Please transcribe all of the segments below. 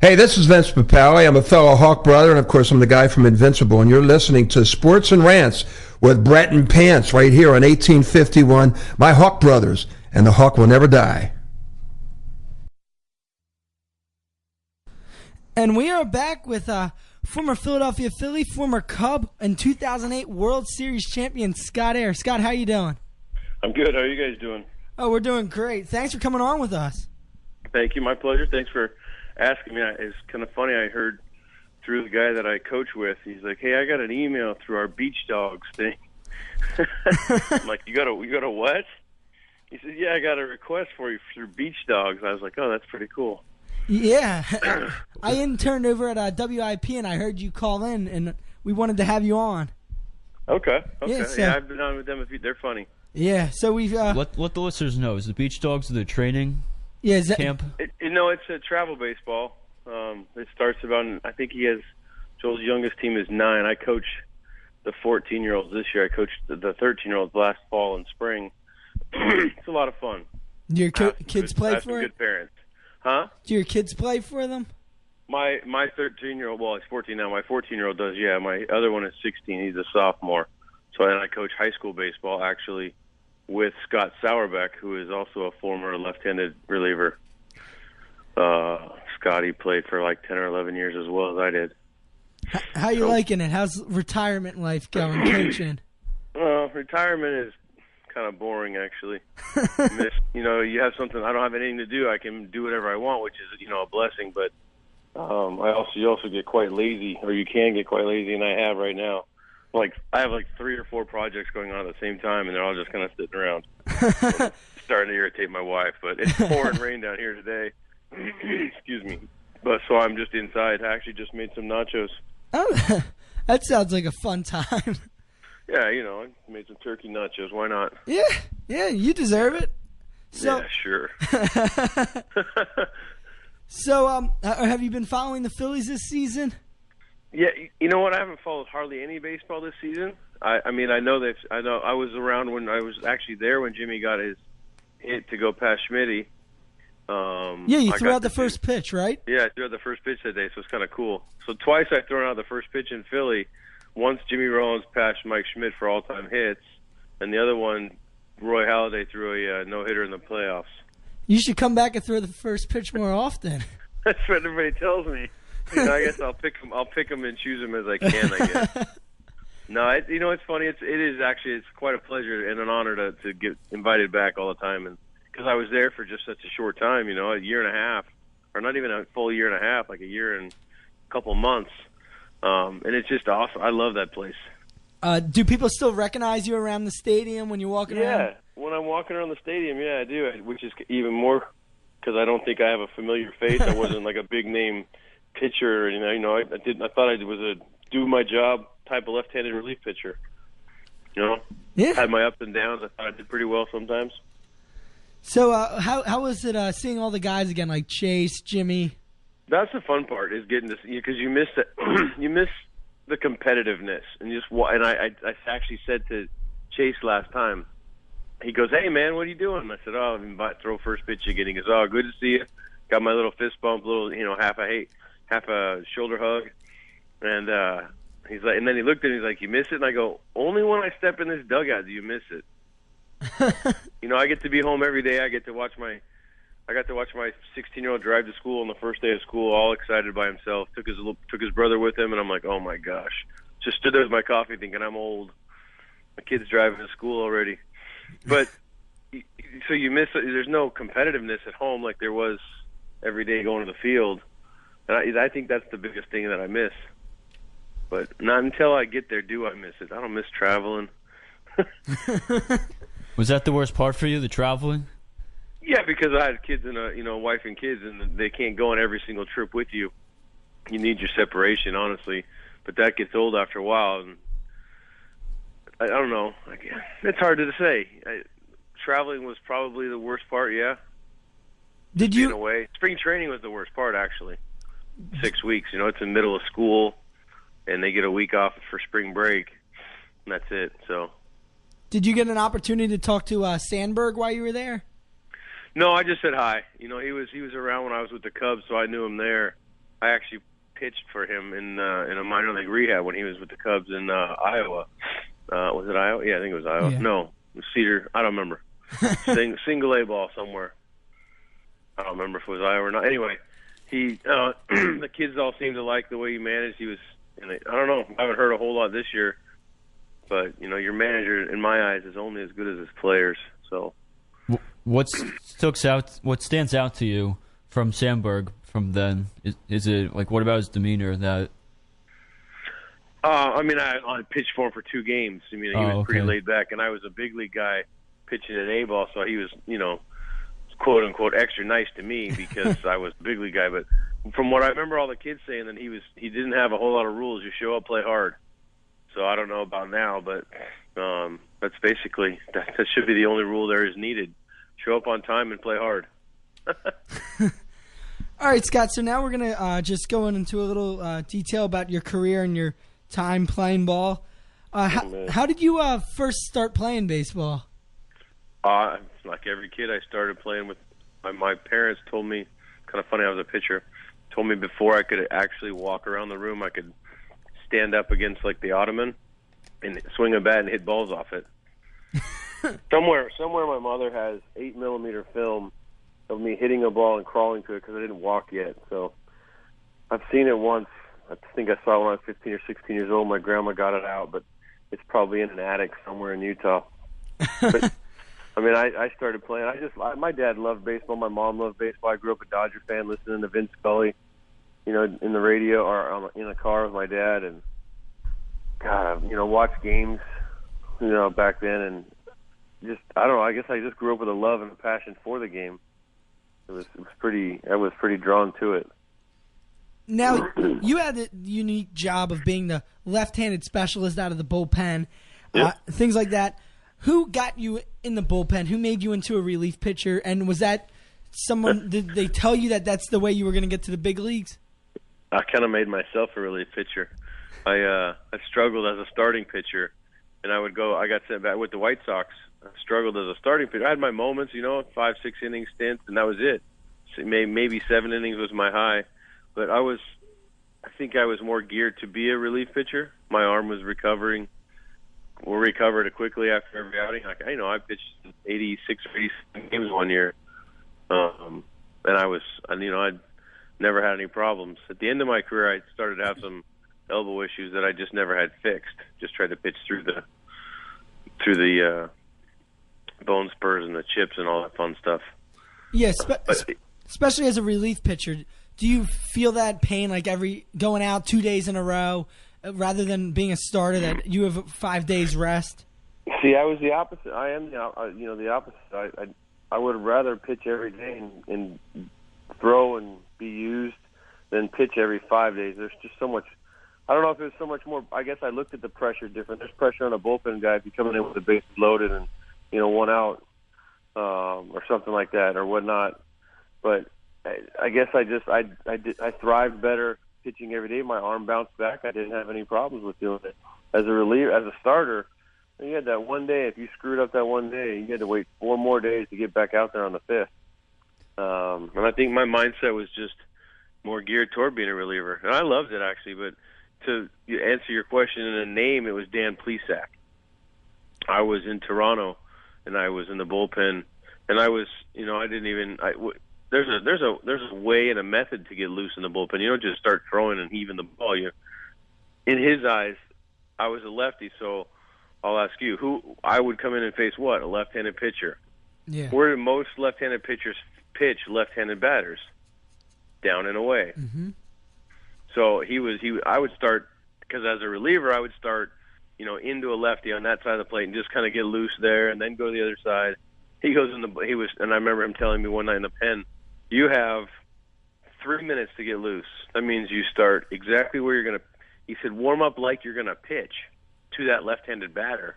Hey, this is Vince Papale. I'm a fellow Hawk brother, and of course, I'm the guy from Invincible. And you're listening to Sports and Rants with Brett and Pants right here on 1851. My Hawk brothers, and the Hawk will never die. And we are back with former Philadelphia Philly, former Cub, and 2008 World Series champion Scott Eyre. Scott, how you doing? I'm good. How are you guys doing? Oh, we're doing great. Thanks for coming on with us. Thank you. My pleasure. Thanks for asking me. It's kind of funny. I heard through the guy that I coach with, he's like, "Hey, I got an email through our beach dogs thing." I'm like, "You got a what?" He said, "Yeah, I got a request for you through beach dogs." I was like, "Oh, that's pretty cool." Yeah. I interned over at WIP, and I heard you call in, and we wanted to have you on. Okay. Yeah, Yeah, I've been on with them. They're funny. Yeah, so we've... Let the listeners know. Is the Beach Dogs the training camp? It's a travel baseball. It starts about, I think Joel's youngest team is 9. I coach the 14-year-olds this year. I coached the 13-year-olds last fall and spring. It's a lot of fun. Do your kids play for it? Good parents. Huh? Do your kids play for them? My 13-year-old, well, he's 14 now. My 14-year-old does, yeah. My other one is 16. He's a sophomore. So then I coach high school baseball, actually, with Scott Sauerbeck, who is also a former left-handed reliever. Scotty played for like 10 or 11 years as well as I did. How you liking it? How's retirement life going, coaching? Retirement is kind of boring, actually. You have something. I don't have anything to do. I can do whatever I want, which is a blessing. But you also get quite lazy, or you can get quite lazy, and I have right now. Like I have 3 or 4 projects going on at the same time, and they're all just kind of sitting around. It's starting to irritate my wife, but it's pouring rain down here today. Excuse me. But so I'm just inside. I actually just made some nachos. Oh, that sounds like a fun time. Yeah, I made some turkey nachos. Why not? Yeah, you deserve it. So, yeah, sure. So, have you been following the Phillies this season? Yeah, you know what? I haven't followed hardly any baseball this season. I know I was around when I was actually there when Jimmy got his hit to go past Schmitty. Yeah, you threw out the first pitch, right? Yeah, I threw out the first pitch that day, so it's kind of cool. So twice I've thrown out the first pitch in Philly. Once Jimmy Rollins passed Mike Schmidt for all-time hits, and the other one, Roy Halladay threw a no-hitter in the playoffs. You should come back and throw the first pitch more often. That's what everybody tells me. I guess I'll pick them and choose them as I can. I guess. No, it's funny. It is actually it's quite a pleasure and an honor to get invited back all the time, and because I was there for just such a short time, a year and a half, or not even a full year and a half, like a year and a couple months, and it's just awesome. I love that place. Do people still recognize you around the stadium when you're walking around? Yeah, when I'm walking around the stadium, yeah, I do, which is even more because I don't think I have a familiar face. I wasn't like a big name pitcher, I thought I was a do my job type of left-handed relief pitcher. Yeah. Had my ups and downs. I thought I did pretty well sometimes. So how was it seeing all the guys again, like Chase, Jimmy? That's the fun part is getting to see because you miss the competitiveness and I actually said to Chase last time. He goes, "Hey man, what are you doing?" And I said, "Oh, I'm about to throw first pitch again." He goes, "Oh, good to see you." Got my little fist bump, half a shoulder hug, and he's like, and then he looked at me, he's like, "You miss it?" And I go, "Only when I step in this dugout do you miss it." I get to be home every day. I got to watch my 16-year-old drive to school on the first day of school, all excited by himself. Took his brother with him, and I'm like, oh my gosh. Just stood there with my coffee, thinking I'm old. My kid's driving to school already. But so you miss it. There's no competitiveness at home like there was every day going to the field, and I think that's the biggest thing that I miss. But not until I get there do I miss it. I don't miss traveling. Was that the worst part for you, the traveling? Yeah, because I had kids and a wife and kids, and they can't go on every single trip with you. You need your separation, honestly. But that gets old after a while, and I don't know. It's hard to say. Traveling was probably the worst part. Yeah. Did you? In a way, spring training was the worst part. Actually, 6 weeks. It's in the middle of school, and they get a week off for spring break, and that's it. So. Did you get an opportunity to talk to Sandberg while you were there? No, I just said hi. He was around when I was with the Cubs, so I knew him there. I actually pitched for him in a minor league rehab when he was with the Cubs in Iowa. Was it Iowa? Yeah, I think it was Iowa. Yeah. No, it was Cedar. I don't remember. Single A ball somewhere. I don't remember if it was Iowa or not. Anyway, he the kids all seemed to like the way he managed. He was, and I don't know. I haven't heard a whole lot this year, but your manager, in my eyes, is only as good as his players. So, what stands out to you from Sandberg from then? Is it like, what about his demeanor that? I mean, I pitched for him for 2 games. I mean, he was pretty laid back, and I was a big league guy pitching at A ball, so he was, quote unquote, extra nice to me because I was the big league guy. But from what I remember, all the kids saying that he didn't have a whole lot of rules. You show up, play hard. So I don't know about now, but that's basically that should be the only rule there is needed. Show up on time and play hard. All right, Scott. So now we're gonna just go into a little detail about your career and your time playing ball. How did you first start playing baseball? Like every kid, I started playing with my parents. Told me, kind of funny, I was a pitcher. Told me before I could actually walk around the room, I could stand up against like the ottoman and swing a bat and hit balls off it. Somewhere, my mother has 8mm film of me hitting a ball and crawling to it because I didn't walk yet. So I've seen it once. I think I saw it when I was 15 or 16 years old. My grandma got it out, but it's probably in an attic somewhere in Utah. But, I mean, I started playing. My dad loved baseball. My mom loved baseball. I grew up a Dodger fan, listening to Vince Scully, in the radio or in the car with my dad, and God, watch games, back then, and just I don't know. I guess I just grew up with a love and a passion for the game. I was pretty drawn to it. Now, you had the unique job of being the left-handed specialist out of the bullpen, things like that. Who got you in the bullpen? Who made you into a relief pitcher? And was that someone, did they tell you that that's the way you were going to get to the big leagues? I kind of made myself a relief pitcher. I struggled as a starting pitcher, and I got sent back with the White Sox. I struggled as a starting pitcher. I had my moments, 5-6 inning stints, and that was it. So maybe 7 innings was my high. But I think I was more geared to be a relief pitcher. My arm was recovered quickly after every outing. I pitched 86 or 87 games one year, and I'd never had any problems. At the end of my career, I started to have some elbow issues that I just never had fixed. Just tried to pitch through the bone spurs and the chips and all that fun stuff. Yes, especially as a relief pitcher. Do you feel that pain like going out 2 days in a row rather than being a starter that you have 5 days rest? See, I was the opposite. I am the opposite. I would rather pitch every day and throw and be used than pitch every 5 days. There's just so much. I don't know if there's so much more. I guess I looked at the pressure different. There's pressure on a bullpen guy if you're coming in with the bases loaded and 1 out or something like that or whatnot. But I guess I thrived better pitching every day. My arm bounced back. I didn't have any problems with doing it. As a reliever, as a starter, you had that one day. If you screwed up that one day, you had to wait 4 more days to get back out there on the 5th. And I think my mindset was just more geared toward being a reliever. And I loved it, actually. But to answer your question in a name, it was Dan Plesac. I was in Toronto, and I was in the bullpen. And I was, I didn't even there's a way and a method to get loose in the bullpen. You don't just start throwing and heaving the ball. In his eyes, I was a lefty, so I'll ask you, who I would come in and face what? A left-handed pitcher. Yeah. Where do most left-handed pitchers pitch left-handed batters? Down and away. Mm-hmm. So I would start, because as a reliever, I would start, into a lefty on that side of the plate and just kind of get loose there and then go to the other side. And I remember him telling me one night in the pen, you have 3 minutes to get loose. That means you start exactly where you're going to, he said, warm up like you're going to pitch to that left-handed batter.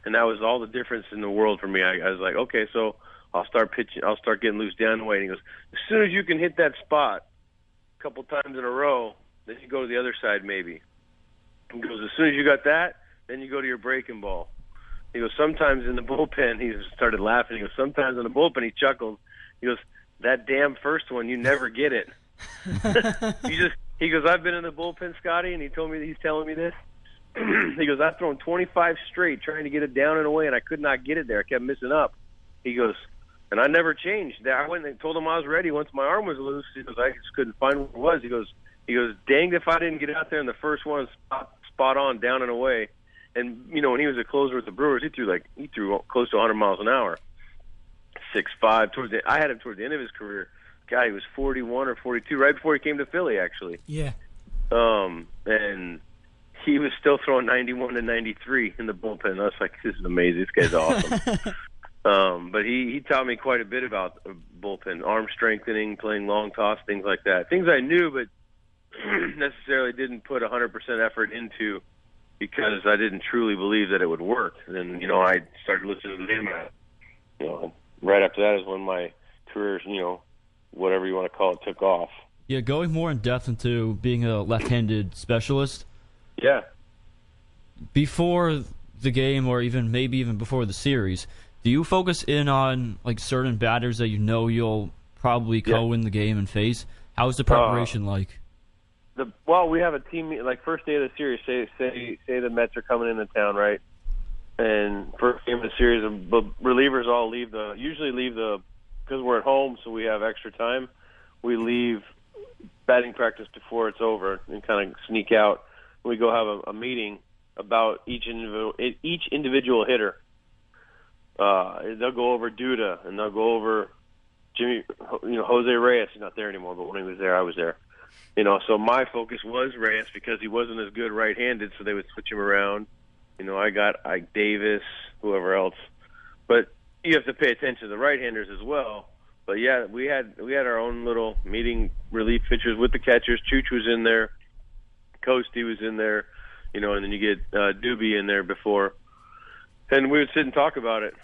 And that was all the difference in the world for me. I was like, okay, so I'll start pitching. I'll start getting loose down the way. And he goes, as soon as you can hit that spot a couple times in a row, then you go to the other side maybe. He goes, as soon as you got that, then you go to your breaking ball. He goes, sometimes in the bullpen, he started laughing. He goes, sometimes in the bullpen, he chuckled. He goes, that damn first one, you never get it. He goes, I've been in the bullpen, Scotty, and he's telling me this. He goes, I've thrown 25 straight trying to get it down and away, and I could not get it there. I kept missing up. He goes, and I never changed. I went and told him I was ready once my arm was loose. He goes, I just couldn't find where it was. He goes, danged if I didn't get out there in the first one, spot on, down and away. And, when he was a closer with the Brewers, he threw close to 100 miles an hour. 6'5". I had him toward the end of his career. God, he was 41 or 42, right before he came to Philly, actually. Yeah. And he was still throwing 91 to 93 in the bullpen. I was like, this is amazing. This guy's awesome. But he taught me quite a bit about bullpen, arm strengthening, playing long toss, things like that. Things I knew, but necessarily didn't put 100% effort into because I didn't truly believe that it would work. And then, I started listening to him. Right after that is when my career, whatever you want to call it, took off. Yeah, going more in depth into being a left-handed specialist. Yeah. Before the game, or maybe even before the series, do you focus in on certain batters that you'll probably go in the game and face? How's the preparation like? We have a team first day of the series. Say the Mets are coming into town, right? And first game of the series, the relievers all usually leave because we're at home, so we have extra time. We leave batting practice before it's over and kind of sneak out. We go have a meeting about each individual hitter. They'll go over Duda, and they'll go over Jimmy, Jose Reyes. He's not there anymore, but when he was there, I was there. So my focus was Reyes because he wasn't as good right-handed, so they would switch him around. I got Ike Davis, whoever else. But you have to pay attention to the right-handers as well. But yeah, we had our own little meeting, relief pitchers with the catchers. Chooch was in there, Coasty was in there, and then you get Doobie in there before, and we would sit and talk about it.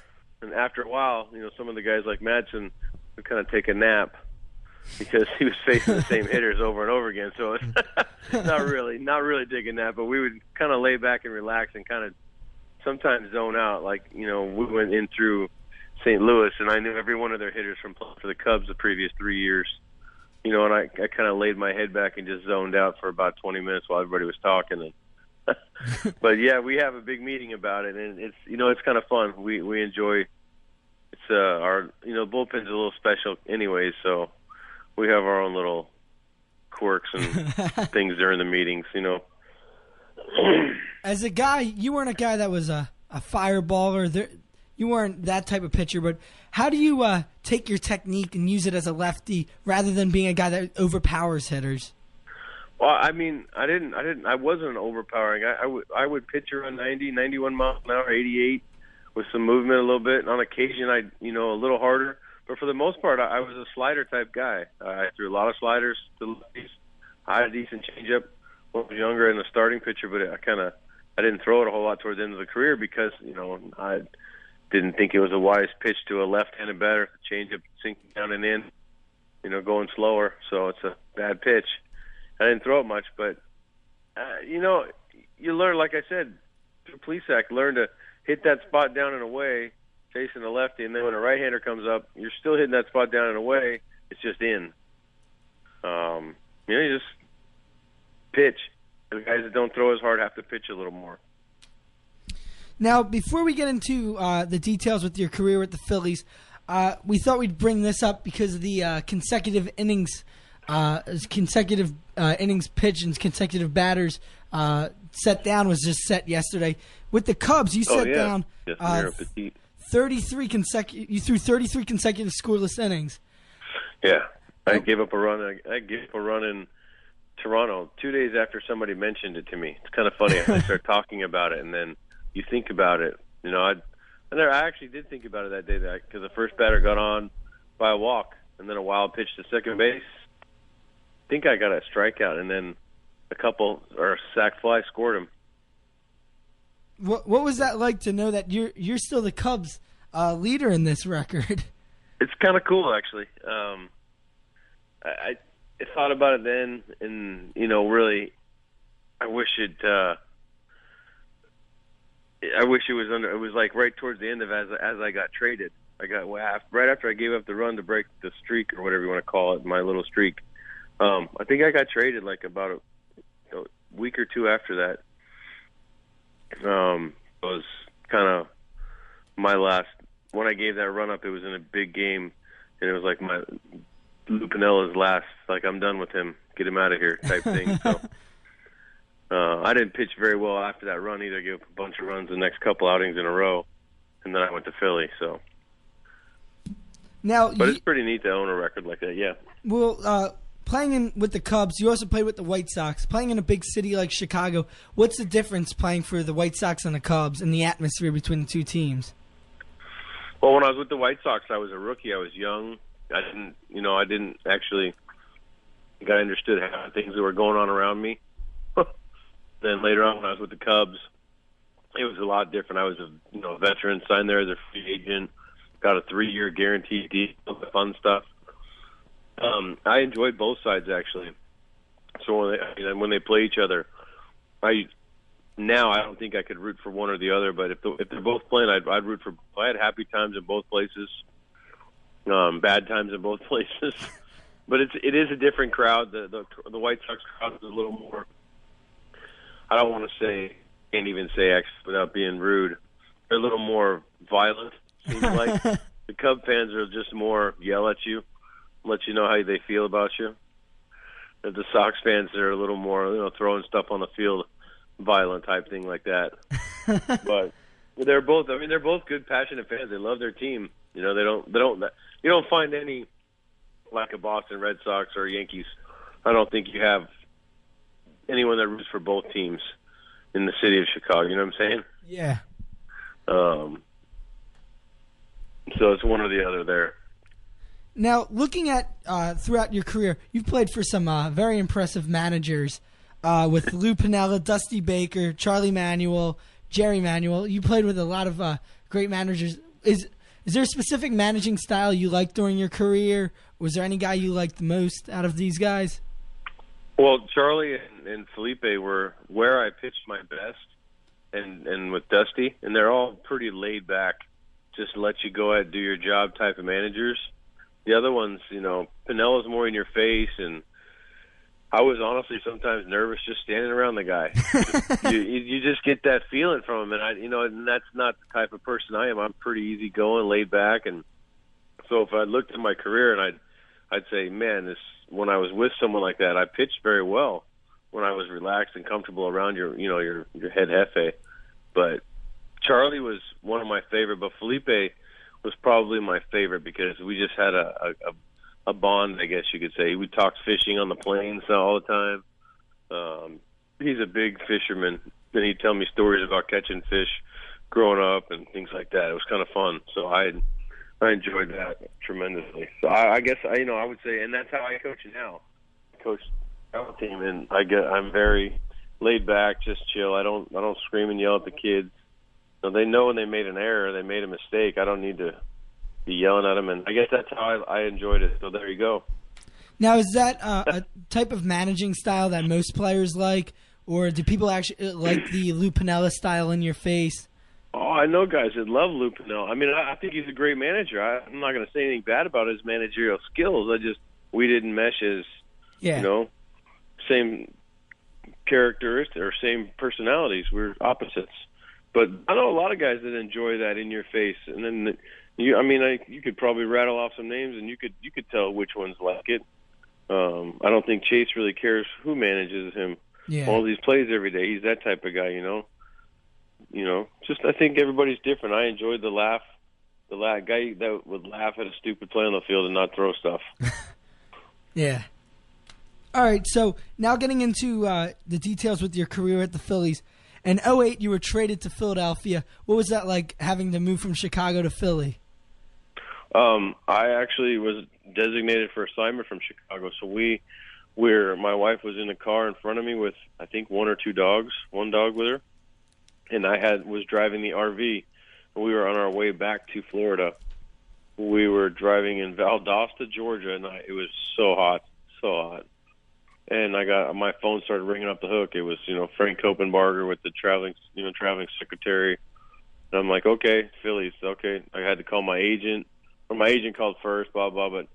And after a while, some of the guys like Madsen would kind of take a nap because he was facing the same hitters over and over again. So it's not really taking that, but we would kind of lay back and relax and kind of sometimes zone out. We went in through St. Louis, and I knew every one of their hitters from for the Cubs the previous 3 years. And I kind of laid my head back and just zoned out for about 20 minutes while everybody was talking. But yeah, we have a big meeting about it, and it's kind of fun. We enjoy. It's our bullpen's a little special, anyways. So we have our own little quirks and things during the meetings. As a guy, you weren't a guy that was a fireballer. You weren't that type of pitcher, but how do you take your technique and use it as a lefty rather than being a guy that overpowers hitters? Well, I wasn't overpowering. I would pitch around 90, 91 miles an hour, 88, with some movement a little bit. And on occasion, a little harder. But for the most part, I was a slider type guy. I threw a lot of sliders to lefties. I had a decent changeup when I was younger and a starting pitcher, but I didn't throw it a whole lot towards the end of the career because I didn't think it was a wise pitch to a left-handed batter. The changeup sinking down and in, going slower. So it's a bad pitch. I didn't throw it much, but you learn, like I said, through Plesac, learn to hit that spot down and away, facing the lefty, and then when a right-hander comes up, you're still hitting that spot down and away. It's just in. You just pitch. The guys that don't throw as hard have to pitch a little more. Now, before we get into the details with your career with the Phillies, we thought we'd bring this up because of the consecutive innings pitched and consecutive batters set down was just set yesterday. With the Cubs, you set down 33 You threw 33 consecutive scoreless innings. Yeah, I gave up a run. I gave up a run in Toronto 2 days after somebody mentioned it to me. It's kind of funny. I start talking about it, and then you think about it. I actually did think about it that day because the first batter got on by a walk, and then a wild pitch to second base. I think I got a strikeout, and then a sac fly scored him. What was that like to know that you're still the Cubs leader in this record? It's kind of cool, actually. I thought about it then, and really, I wish it was under. It was like right towards the end of as I got traded. I got right after I gave up the run to break the streak or whatever you want to call it, my little streak. I think I got traded like about a week or two after that. It was kind of my last. When I gave that run up, it was in a big game, and it was like my Lou Piniella's last. Like, I'm done with him. Get him out of here, type thing. So I didn't pitch very well after that run either. I gave up a bunch of runs the next couple outings in a row, and then I went to Philly. So, but it's pretty neat to own a record like that. Yeah. Well, playing with the Cubs, you also played with the White Sox. Playing in a big city like Chicago, what's the difference playing for the White Sox and the Cubs and the atmosphere between the two teams? Well, when I was with the White Sox, I was a rookie. I was young. I didn't actually think I understood how things that were going on around me. Then later on, when I was with the Cubs, it was a lot different. I was a veteran, signed there as a free agent, got a 3-year guaranteed deal, the fun stuff. I enjoyed both sides actually. So when they play each other, I don't think I could root for one or the other. But if they're both playing, I'd root for. I had happy times in both places, bad times in both places. But it is a different crowd. The White Sox crowd is a little more. I don't want to say, can't even say actually without being rude. They're a little more violent. Seems like the Cub fans are just more yell at you, let you know how they feel about you. The Sox fans are a little more, throwing stuff on the field, violent type thing like that. But they're both good, passionate fans. They love their team. You don't find any like a Boston Red Sox or Yankees. I don't think you have anyone that roots for both teams in the city of Chicago. You know what I'm saying? Yeah. So it's one or the other there. Now, looking at throughout your career, you've played for some very impressive managers with Lou Piniella, Dusty Baker, Charlie Manuel, Jerry Manuel. You played with a lot of great managers. Is there a specific managing style you liked during your career? Was there any guy you liked the most out of these guys? Well, Charlie and Felipe were where I pitched my best, and with Dusty, and they're all pretty laid back, just let you go ahead and do your job type of managers. The other ones, Piniella's more in your face, and I was honestly sometimes nervous just standing around the guy. you just get that feeling from him, and that's not the type of person I am. I'm pretty easygoing, laid back, and so if I looked at my career and I'd say, man, when I was with someone like that, I pitched very well when I was relaxed and comfortable around your head jefe. But Charlie was one of my favorite, but Felipe was probably my favorite because we just had a bond, I guess you could say. We talked fishing on the plains all the time. He's a big fisherman, and he'd tell me stories about catching fish growing up and things like that. It was kind of fun. So I enjoyed that tremendously. So I guess I would say, and that's how I coach now. I coach our team, and I'm very laid back, just chill. I don't scream and yell at the kids. So they know when they made an error, they made a mistake. I don't need to be yelling at them, and I guess that's how I enjoyed it. So there you go. Now, is that a type of managing style that most players like, or do people actually like the Lou Piniella style in your face? Oh, I know guys that love Lou Piniella. I mean, I think he's a great manager. I'm not going to say anything bad about his managerial skills. We didn't mesh as, same characteristics or same personalities. We're opposites. But I know a lot of guys that enjoy that in your face, and then you could probably rattle off some names, and you could tell which ones like it. I don't think Chase really cares who manages him. Yeah. All these plays every day. He's that type of guy, Just I think everybody's different. I enjoyed the guy that would laugh at a stupid play on the field and not throw stuff. Yeah. All right, so now getting into the details with your career at the Phillies. In 2008, you were traded to Philadelphia. What was that like, having to move from Chicago to Philly? I actually was designated for assignment from Chicago. So my wife was in the car in front of me with, I think, one dog with her. And I was driving the RV, and we were on our way back to Florida. We were driving in Valdosta, Georgia, and it was so hot. And my phone started ringing up the hook. It was, Frank Kopenbarger with the traveling secretary. And I'm like, okay, Phillies, okay. I had to call my agent, or my agent called first, blah, blah. But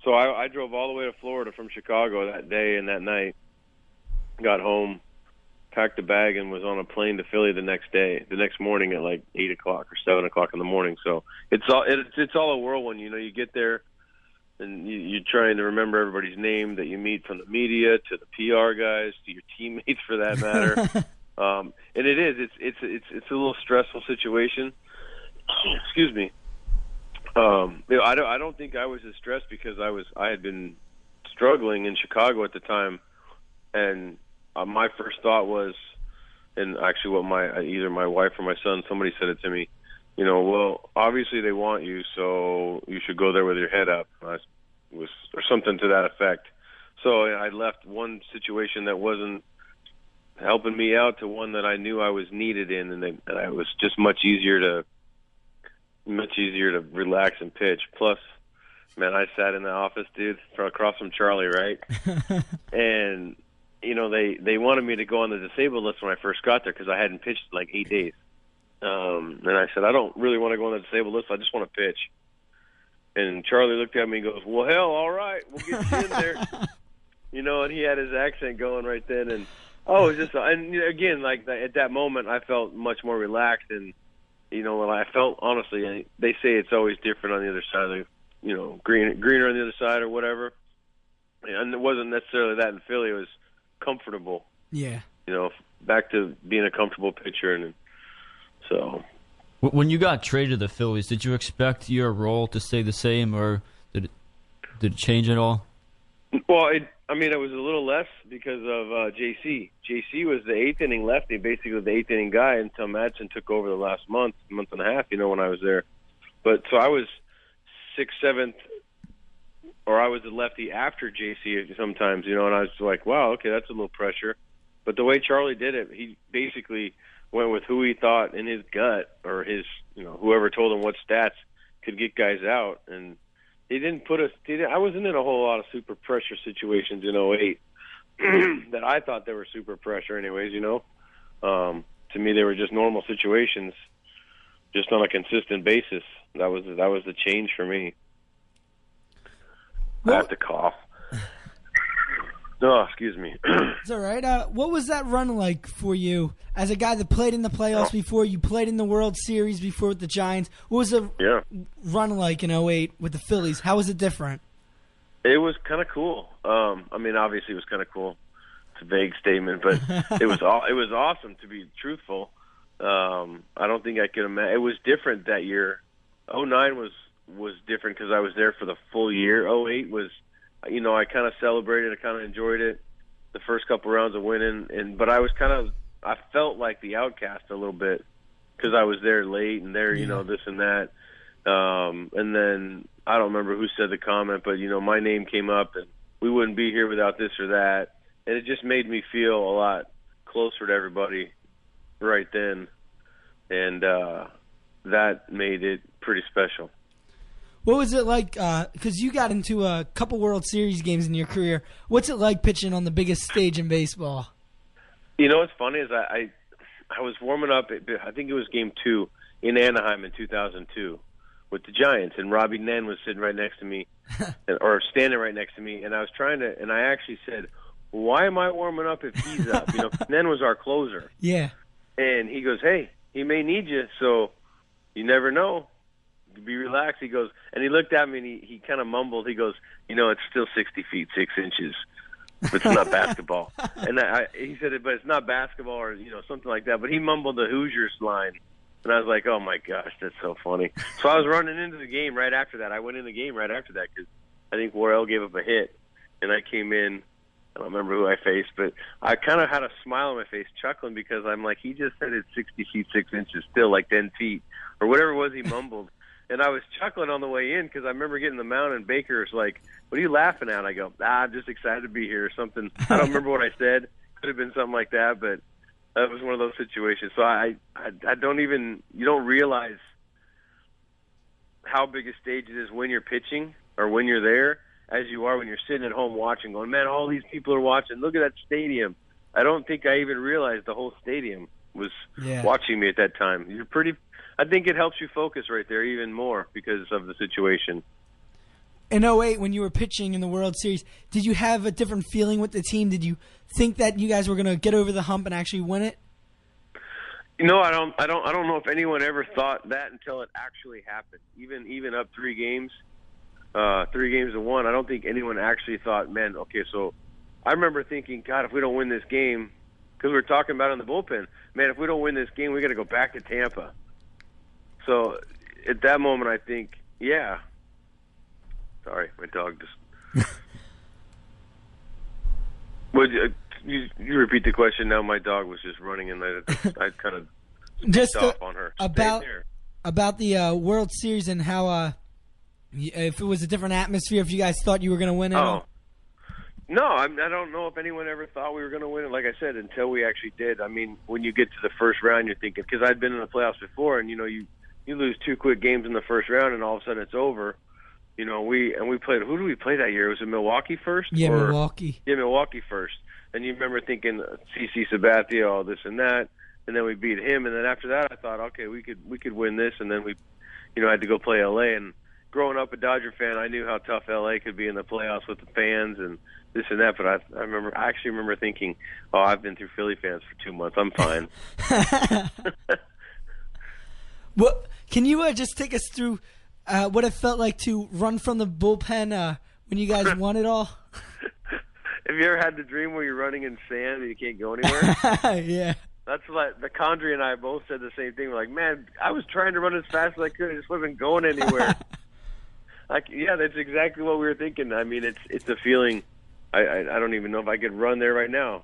So I drove all the way to Florida from Chicago that day and that night. Got home, packed a bag, and was on a plane to Philly the next morning at like 8 o'clock or 7 o'clock in the morning. So it's all a whirlwind. You get there, and you're trying to remember everybody's name that you meet, from the media to the PR guys to your teammates, for that matter. And it's a little stressful situation. Excuse me. I don't think I was as stressed because I had been struggling in Chicago at the time, and my first thought was, and actually what either my wife or my son, somebody said it to me, well, obviously they want you, so you should go there with your head up, or something to that effect. So I left one situation that wasn't helping me out to one that I knew I was needed in, and it was just much easier to relax and pitch. Plus, man, I sat in the office, dude, across from Charlie, right? And they wanted me to go on the disabled list when I first got there because I hadn't pitched in like 8 days. And I said, I don't really want to go on the disabled list. I just want to pitch. And Charlie looked at me and goes, well, hell, all right, we'll get you in there. And he had his accent going right then. And it was just, and again, like at that moment, I felt much more relaxed. And when I felt, honestly, they say it's always different on the other side of the, greener on the other side or whatever. And it wasn't necessarily that in Philly. It was comfortable. Yeah. Back to being a comfortable pitcher. And so. When you got traded to the Phillies, did you expect your role to stay the same, or did it change at all? Well, it was a little less because of JC. JC was the eighth inning lefty, basically the eighth inning guy, until Madsen took over the last month and a half, when I was there. But so I was sixth, seventh, or I was the lefty after JC sometimes, and I was like, wow, okay, that's a little pressure. But the way Charlie did it, he basically went with who he thought in his gut, or his, whoever told him what stats could get guys out. And he didn't put us. I wasn't in a whole lot of super pressure situations in '08 that I thought they were super pressure, anyways. To me, they were just normal situations, just on a consistent basis. That was the change for me. Well, I have to cough. Oh, excuse me. It's all right. What was that run like for you as a guy that played in the playoffs before? You played in the World Series before with the Giants. What was the run like in '08 with the Phillies? How was it different? It was kind of cool. Obviously it was kind of cool. It's a vague statement, but it was awesome, to be truthful. I don't think I could imagine. It was different that year. '09 was different because I was there for the full year. '08 was, I kind of celebrated. I kind of enjoyed it, the first couple rounds of winning. But I felt like the outcast a little bit because I was there late and there, this and that. And then I don't remember who said the comment, but, my name came up and we wouldn't be here without this or that. And it just made me feel a lot closer to everybody right then. And that made it pretty special. What was it like, because you got into a couple World Series games in your career. What's it like pitching on the biggest stage in baseball? What's funny is I was warming up, I think it was game 2 in Anaheim in 2002 with the Giants, and Robbie Nen was sitting right next to me, or standing right next to me, and I was and I actually said, why am I warming up if he's up? Nen was our closer. Yeah. And he goes, hey, he may need you, so you never know. Be relaxed. He goes, and he looked at me and he kind of mumbled. He goes, it's still 60 feet 6 inches. It's not basketball. And he said it, but it's not basketball, or something like that. But he mumbled the Hoosiers line, and I was like, oh my gosh, that's so funny. So I was running into the game right after that. I went in the game right after that because I think Worrell gave up a hit, and I came in. I don't remember who I faced, but I kind of had a smile on my face, chuckling, because I'm like, he just said it's 60 feet 6 inches, still like 10 feet, or whatever it was he mumbled. And I was chuckling on the way in because I remember getting the mound, and Baker's like, what are you laughing at? I go, I'm just excited to be here, or something. I don't remember what I said. Could have been something like that, but that was one of those situations. So I don't even, you don't realize how big a stage it is when you're pitching or when you're there as you are when you're sitting at home watching, going, man, all these people are watching. Look at that stadium. I don't think I even realized the whole stadium was watching me at that time. I think it helps you focus right there even more because of the situation. in '08 when you were pitching in the World Series, did you have a different feeling with the team? Did you think that you guys were going to get over the hump and actually win it? No, I don't know if anyone ever thought that until it actually happened. Even up 3 games, 3-1. I don't think anyone actually thought, man, okay, so I remember thinking, God, if we don't win this game, because we were talking about it in the bullpen, man, if we don't win this game, we got to go back to Tampa. So at that moment, I think, yeah. Sorry, my dog just. Would you repeat the question now? My dog was just running, and I kind of just off on her. About the World Series and how if it was a different atmosphere, if you guys thought you were going to win it. Oh. No, I don't know if anyone ever thought we were going to win it, like I said, until we actually did. I mean, when you get to the first round, you're thinking, because I'd been in the playoffs before, and, you lose 2 quick games in the first round, and all of a sudden it's over. We played, who did we play that year? Was it Milwaukee first? Yeah, Milwaukee. Yeah, Milwaukee first. And you remember thinking, CC Sabathia, all this and that, and then we beat him, and then after that I thought, okay, we could win this, and then we, had to go play LA, and growing up a Dodger fan, I knew how tough LA could be in the playoffs with the fans and this and that, but I actually remember thinking, oh, I've been through Philly fans for 2 months. I'm fine. Well, can you just take us through what it felt like to run from the bullpen when you guys won it all? Have you ever had the dream where you're running in sand and you can't go anywhere? Yeah. That's like the Condrey and I both said the same thing. We're like, man, I was trying to run as fast as I could. I just wasn't going anywhere. Yeah, that's exactly what we were thinking. I mean, it's a feeling. I don't even know if I could run there right now,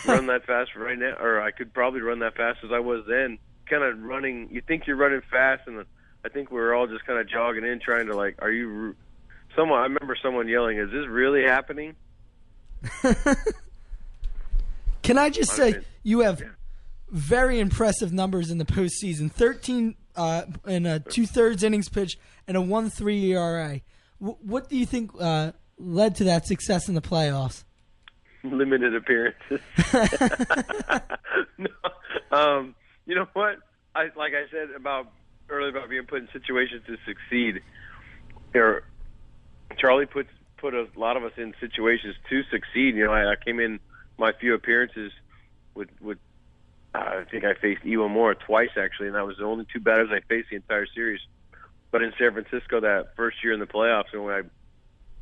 run that fast right now, or I could probably run that fast as I was then. Kind of running. You think you're running fast, and I think we were all just kind of jogging in, trying to like, are you? Someone. I remember someone yelling, "Is this really happening?" Can I just say you have very impressive numbers in the postseason: 13 in a 2/3 innings pitch and a 1.3 ERA. What do you think led to that success in the playoffs? Limited appearances. No, you know what? Like I said earlier about being put in situations to succeed. Charlie put a lot of us in situations to succeed. I came in my few appearances with I think I faced Ewa Moore twice actually, and that was the only 2 batters I faced the entire series. But in San Francisco that first year in the playoffs, and when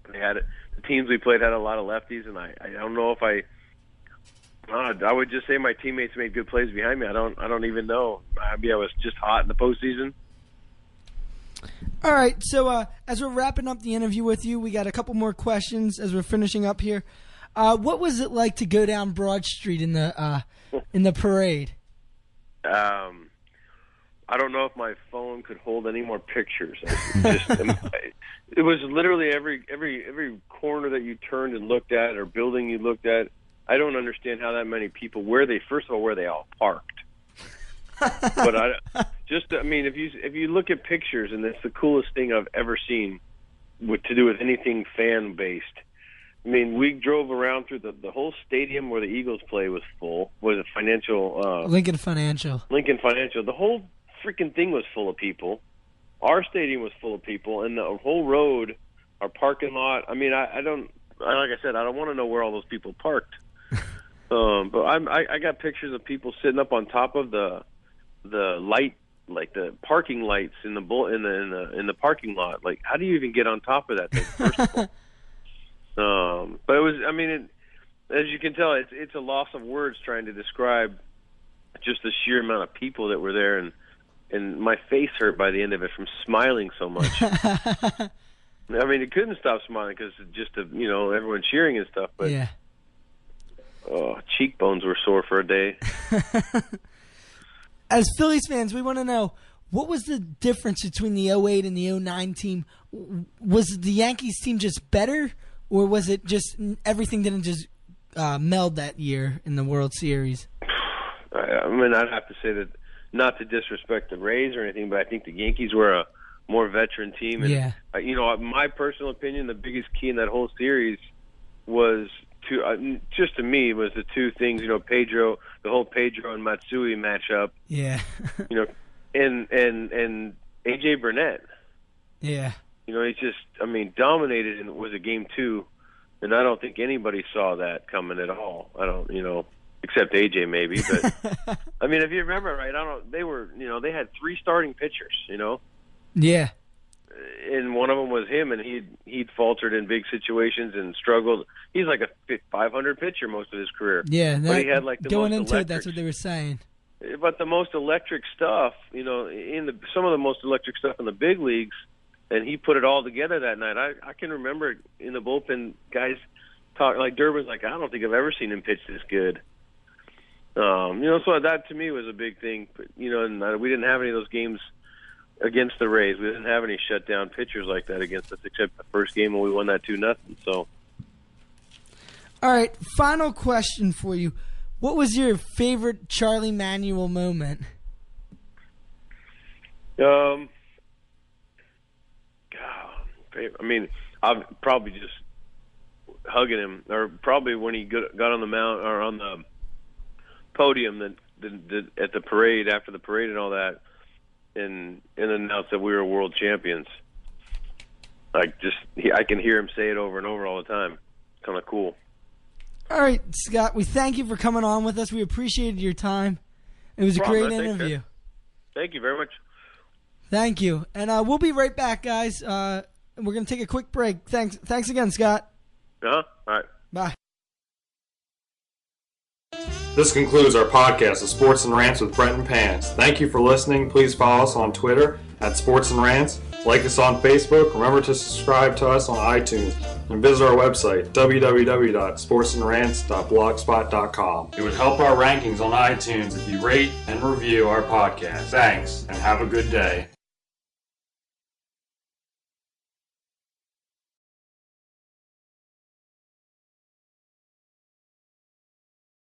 the teams we played had a lot of lefties, and I don't know if I would just say my teammates made good plays behind me. I don't even know. Maybe I was just hot in the postseason. All right, so as we're wrapping up the interview with you, we got a couple more questions as we're finishing up here. What was it like to go down Broad Street in the parade? I don't know if my phone could hold any more pictures. It was literally every corner that you turned and looked at, or building you looked at. I don't understand how that many people. Where they all parked. But if you look at pictures, and it's the coolest thing I've ever seen, to do with anything fan based. I mean, we drove around through the whole stadium where the Eagles play was full. Was it Financial? Lincoln Financial. The whole freaking thing was full of people. Our stadium was full of people, and the whole road, our parking lot. I mean, I don't. Like I said, I don't want to know where all those people parked. But I got pictures of people sitting up on top of the light, like the parking lights in the parking lot. Like, how do you even get on top of that thing? First of all. But it was. I mean, as you can tell, it's a loss of words trying to describe just the sheer amount of people that were there, and my face hurt by the end of it from smiling so much. I mean, it couldn't stop smiling because just everyone cheering and stuff. But yeah. Cheekbones were sore for a day. As Phillies fans, we want to know, what was the difference between the 08 and the 09 team? Was the Yankees team just better, or was it just everything didn't just meld that year in the World Series? I mean, I'd have to say that, not to disrespect the Rays or anything, but I think the Yankees were a more veteran team. And, yeah. My personal opinion, the biggest key in that whole series was just to me was the 2 things. The whole Pedro and Matsui matchup. Yeah. And AJ Burnett. Yeah. You know, he just, dominated, and it was a game 2, and I don't think anybody saw that coming at all. I don't, except AJ maybe, but if you remember right, they had 3 starting pitchers, Yeah. And one of them was him, and he'd faltered in big situations and struggled. He's like a 500 pitcher most of his career. Yeah, but he had like the going most into electric, it, that's what they were saying. But the most electric stuff, some of the most electric stuff in the big leagues, and he put it all together that night. I can remember in the bullpen, guys talk like Durbin's like, I don't think I've ever seen him pitch this good. So that to me was a big thing. But, and we didn't have any of those games against the Rays. We didn't have any shutdown pitchers like that against us, except the first game when we won that 2-0. So, all right, final question for you: what was your favorite Charlie Manuel moment? I'm probably just hugging him, or probably when he got on the mount or on the podium at the parade, after the parade and all that, and announced that we were world champions. I can hear him say it over and over all the time. Kind of cool. All right, Scott, we thank you for coming on with us. We appreciated your time. It was a great interview. Thank you very much. Thank you. And we'll be right back, guys. We're going to take a quick break. Thanks again, Scott. All right. Bye. This concludes our podcast of Sports and Rants with Brent and Pants. Thank you for listening. Please follow us on Twitter at Sports and Rants. Like us on Facebook. Remember to subscribe to us on iTunes. And visit our website, www.sportsandrantz.blogspot.com. It would help our rankings on iTunes if you rate and review our podcast. Thanks, and have a good day.